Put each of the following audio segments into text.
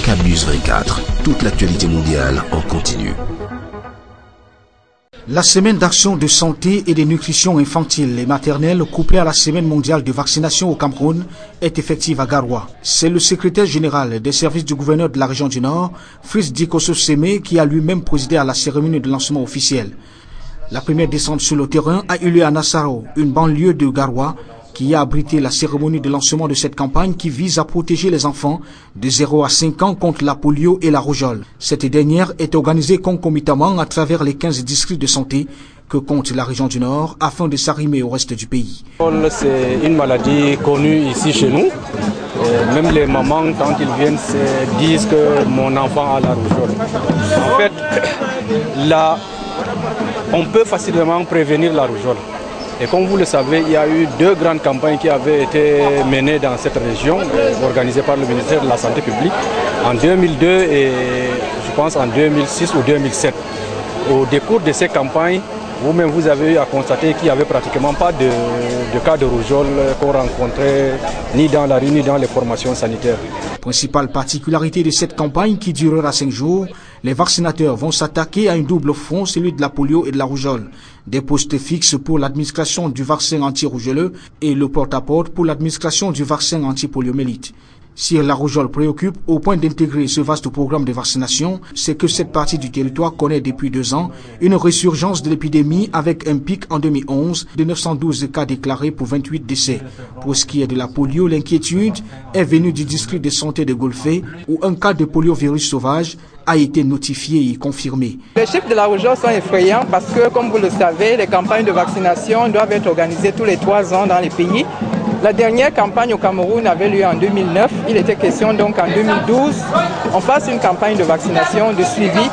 Camus 24, toute l'actualité mondiale en continu. La semaine d'action de santé et de nutrition infantile et maternelle couplée à la semaine mondiale de vaccination au Cameroun est effective à Garoua. C'est le secrétaire général des services du gouverneur de la région du Nord, Fritz Dikosso Sémé, qui a lui-même présidé à la cérémonie de lancement officiel. La première descente sur le terrain a eu lieu à Nassaro, une banlieue de Garoua, qui a abrité la cérémonie de lancement de cette campagne qui vise à protéger les enfants de 0 à 5 ans contre la polio et la rougeole. Cette dernière est organisée concomitamment à travers les 15 districts de santé que compte la région du Nord afin de s'arrimer au reste du pays. C'est une maladie connue ici chez nous. Même les mamans, quand ils viennent, disent que mon enfant a la rougeole. En fait, là, on peut facilement prévenir la rougeole. Et comme vous le savez, il y a eu 2 grandes campagnes qui avaient été menées dans cette région, organisées par le ministère de la Santé publique, en 2002 et je pense en 2006 ou 2007. Au décours de ces campagnes, vous-même vous avez eu à constater qu'il n'y avait pratiquement pas de cas de rougeole qu'on rencontrait ni dans la rue ni dans les formations sanitaires. Principale particularité de cette campagne qui durera 5 jours, les vaccinateurs vont s'attaquer à un double front, celui de la polio et de la rougeole. Des postes fixes pour l'administration du vaccin anti-rougeoleux et le porte-à-porte pour l'administration du vaccin anti-poliomyélite. Si la rougeole préoccupe au point d'intégrer ce vaste programme de vaccination, c'est que cette partie du territoire connaît depuis 2 ans une résurgence de l'épidémie avec un pic en 2011 de 912 cas déclarés pour 28 décès. Pour ce qui est de la polio, l'inquiétude est venue du district de santé de Golfé où un cas de poliovirus sauvage a été notifié et confirmé. Les chiffres de la rougeole sont effrayants parce que, comme vous le savez, les campagnes de vaccination doivent être organisées tous les 3 ans dans les pays. La dernière campagne au Cameroun avait lieu en 2009. Il était question donc en 2012, on fasse une campagne de vaccination de suivi,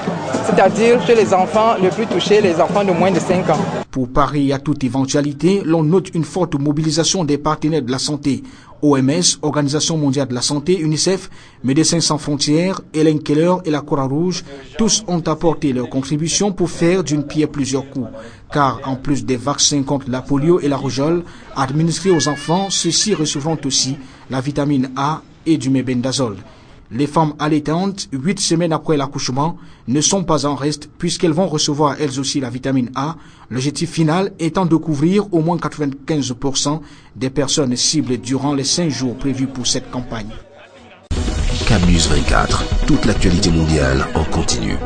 c'est-à-dire chez les enfants les plus touchés, les enfants de moins de 5 ans. Pour parer à toute éventualité, l'on note une forte mobilisation des partenaires de la santé. OMS, Organisation mondiale de la santé, UNICEF, Médecins sans frontières, Hélène Keller et la Croix-Rouge, tous ont apporté leur contribution pour faire d'une pierre plusieurs coups. Car en plus des vaccins contre la polio et la rougeole, administrés aux enfants, ceux-ci recevront aussi la vitamine A et du mébendazole. Les femmes allaitantes, 8 semaines après l'accouchement, ne sont pas en reste puisqu'elles vont recevoir elles aussi la vitamine A, l'objectif final étant de couvrir au moins 95% des personnes ciblées durant les 5 jours prévus pour cette campagne. Camus 24, toute l'actualité mondiale en continu.